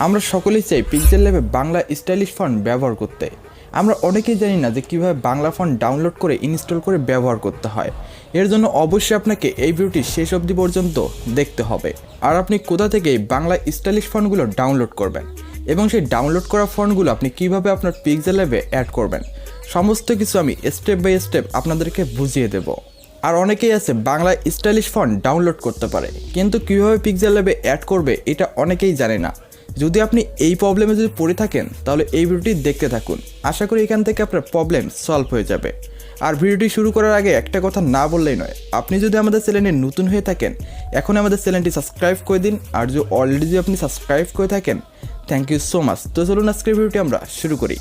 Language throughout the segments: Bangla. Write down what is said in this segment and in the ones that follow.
আমরা সকলেই চাই পিক্সেল ল্যাবে বাংলা স্টাইলিশ ফন্ট ব্যবহার করতে। আমরা অনেকেই জানি না যে কীভাবে বাংলা ফন্ট ডাউনলোড করে ইনস্টল করে ব্যবহার করতে হয়। এর জন্য অবশ্যই আপনাকে এই ভিডিওটি শেষ অবধি পর্যন্ত দেখতে হবে। আর আপনি কোথা থেকে বাংলা স্টাইলিশ ফন্টগুলো ডাউনলোড করবেন এবং সেই ডাউনলোড করা ফন্টগুলো আপনি কীভাবে আপনার পিক্সেল ল্যাবে অ্যাড করবেন, সমস্ত কিছু আমি স্টেপ বাই স্টেপ আপনাদেরকে বুঝিয়ে দেব। আর অনেকেই আছে বাংলা স্টাইলিশ ফন্ট ডাউনলোড করতে পারে, কিন্তু কীভাবে পিক্সেল ল্যাবে অ্যাড করবে এটা অনেকেই জানে না। যদি আপনি এই প্রবলেমে যদি পড়ে থাকেন তাহলে এই ভিডিওটি দেখতে থাকুন। আশা করি এখান থেকে আপনার প্রবলেম সলভ হয়ে যাবে। আর ভিডিওটি শুরু করার আগে একটা কথা না বললেই নয়, আপনি যদি আমাদের চ্যানেলে নতুন হয়ে থাকেন এখন আমাদের চ্যানেলটি সাবস্ক্রাইব করে দিন। আর যদি অলরেডি আপনি সাবস্ক্রাইব করে থাকেন, থ্যাংক ইউ সো মাচ। তো চলুন আজকের ভিডিওটি আমরা শুরু করি।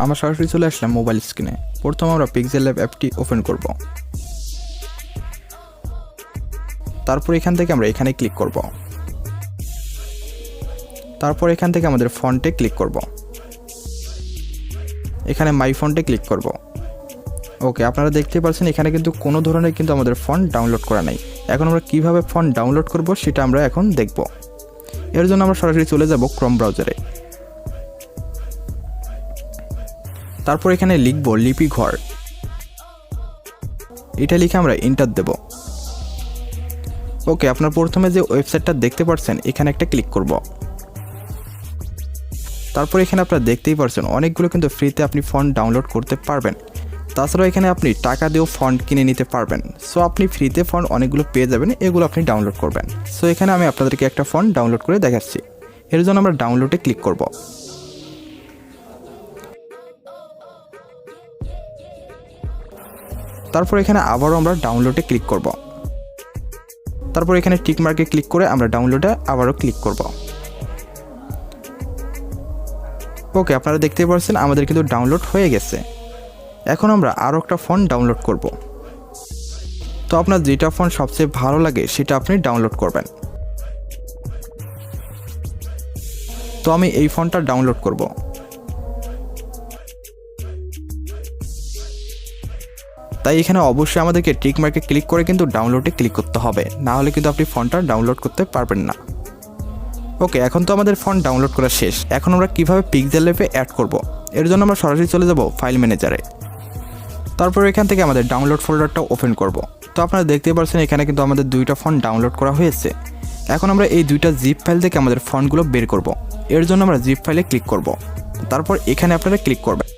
আমরা সরাসরি চলে আসলাম মোবাইল স্ক্রিনে। প্রথম আমরা পিক্সেল ল্যাব অ্যাপটি ওপেন করব। তারপর এখান থেকে আমরা এখানে ক্লিক করব। তারপর এখান থেকে আমাদের ফন্টে ক্লিক করব। এখানে মাই ফন্টে ক্লিক করব। ওকে, আপনারা দেখতে পাচ্ছেন এখানে কিন্তু কোনো ধরনের কিন্তু আমাদের ফন্ট ডাউনলোড করা নেই। এখন আমরা কিভাবে ফন্ট ডাউনলোড করব সেটা আমরা এখন দেখব। এর জন্য আমরা সরাসরি চলে যাব ক্রোম ব্রাউজারে। তারপর এখানে লিখব লিপি ঘর। এটা লিখে আমরা এন্টার দেব। ওকে, আপনার প্রথমে যে ওয়েবসাইটটা দেখতে পাচ্ছেন এখানে একটা ক্লিক করব। তারপর এখানে আপনারা দেখতেই পাচ্ছেন অনেকগুলো কিন্তু ফ্রিতে আপনি ফন্ট ডাউনলোড করতে পারবেন। তাছাড়াও এখানে আপনি টাকা দিয়েও ফন্ট কিনে নিতে পারবেন। সো আপনি ফ্রিতে ফন্ট অনেকগুলো পেয়ে যাবেন, এগুলো আপনি ডাউনলোড করবেন। সো এখানে আমি আপনাদেরকে একটা ফন্ট ডাউনলোড করে দেখাচ্ছি। এর জন্য আমরা ডাউনলোডে ক্লিক করব। তারপর এখানে আবারও আমরা ডাউনলোডে ক্লিক করব। তারপর এখানে টিক মার্কে ক্লিক করে আমরা ডাউনলোডে আবারও ক্লিক করব। ওকে, আপনারা দেখতে পাচ্ছেন আমাদের কিন্তু ডাউনলোড হয়ে গেছে। এখন আমরা আরও একটা ফন্ট ডাউনলোড করব। তো আপনার যেটা ফন্ট সবচেয়ে ভালো লাগে সেটা আপনি ডাউনলোড করবেন। তো আমি এই ফন্টটা ডাউনলোড করব। তাই এখানে অবশ্যই আমাদেরকে টিক মার্কে ক্লিক করে কিন্তু ডাউনলোডে ক্লিক করতে হবে, না হলে কিন্তু আপনি ফন্টটা ডাউনলোড করতে পারবেন না। ওকে, এখন তো আমাদের ফন্ট ডাউনলোড করা শেষ। এখন আমরা কিভাবে পিক্সেল ল্যাবে অ্যাড করব, এর জন্য আমরা সরাসরি চলে যাব ফাইল ম্যানেজারে। তারপর এখান থেকে আমাদের ডাউনলোড ফোল্ডারটা ওপেন করব। তো আপনারা দেখতে পাচ্ছেন এখানে কিন্তু আমাদের দুইটা ফন্ট ডাউনলোড করা হয়েছে। এখন আমরা এই দুইটা জিপ ফাইল থেকে আমাদের ফন্টগুলো বের করব। এর জন্য আমরা জিপ ফাইলে ক্লিক করব। তারপর এখানে আপনারা ক্লিক করবেন।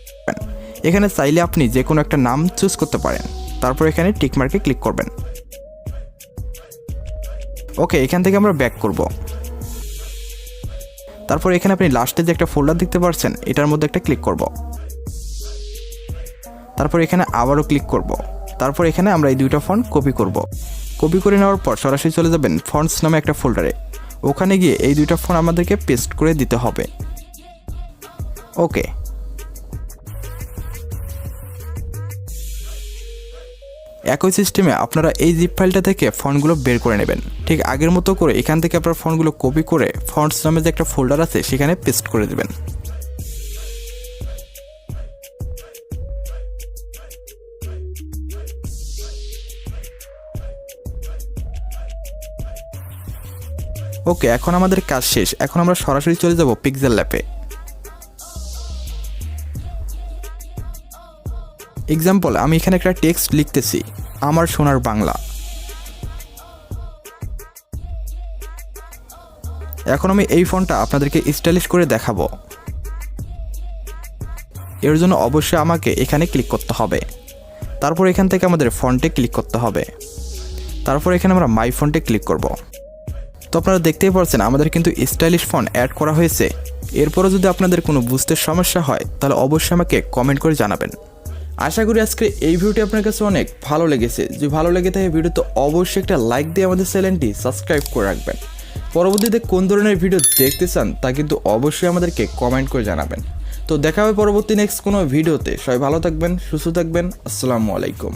এখানে চাইলে আপনি যে কোনো একটা নাম চুজ করতে পারেন। তারপর এখানে টিক মার্কে ক্লিক করবেন। ওকে, এখান থেকে আমরা ব্যাক করব। তারপর এখানে আপনি লাস্টে যে একটা ফোল্ডার দেখতে পাচ্ছেন এটার মধ্যে একটা ক্লিক করব। তারপর এখানে আবারও ক্লিক করব। তারপর এখানে আমরা এই দুইটা ফন্ট কপি করব। কপি করে নেওয়ার পর সরাসরি চলে যাবেন ফন্টস নামে একটা ফোল্ডারে। ওখানে গিয়ে এই দুইটা ফন্ট আমাদেরকে পেস্ট করে দিতে হবে। ওকে, একই সিস্টেমে আপনারা এই জিপ ফাইলটা থেকে ফন্টগুলো বের করে নেবেন। ঠিক আগের মতো করে এখান থেকে আপনার ফন্টগুলো কপি করে ফন্টস নামে যে একটা ফোল্ডার আছে সেখানে পেস্ট করে দেবেন। ওকে, এখন আমাদের কাজ শেষ। এখন আমরা সরাসরি চলে যাব পিক্সেল ল্যাবে। এক্সাম্পল, আমি এখানে একটা টেক্সট লিখতেছি, আমার সোনার বাংলা। এখন আমি এই ফন্টটা আপনাদেরকে স্টাইলিশ করে দেখাবো। এর জন্য অবশ্যই আমাকে এখানে ক্লিক করতে হবে। তারপর এখান থেকে আমাদের ফন্টে ক্লিক করতে হবে। তারপর এখানে আমরা মাই ফন্টে ক্লিক করব। তো আপনারা দেখতেই পাচ্ছেন আমাদের কিন্তু স্টাইলিশ ফন্ট অ্যাড করা হয়েছে। এরপরও যদি আপনাদের কোনো বুঝতে সমস্যা হয় তাহলে অবশ্যই আমাকে কমেন্ট করে জানাবেন। আশা করি আজকে এই ভিডিওটি আপনার কাছে অনেক ভালো লেগেছে। যদি ভালো লেগে থাকে ভিডিওতে অবশ্যই একটা লাইক দিয়ে আমাদের চ্যানেলটি সাবস্ক্রাইব করে রাখবেন। পরবর্তীতে কোন ধরনের ভিডিও দেখতে চান তা কিন্তু অবশ্যই আমাদেরকে কমেন্ট করে জানাবেন। তো দেখা হবে পরবর্তী নেক্সট কোনো ভিডিওতে। সবাই ভালো থাকবেন, সুস্থ থাকবেন। আসসালামু আলাইকুম।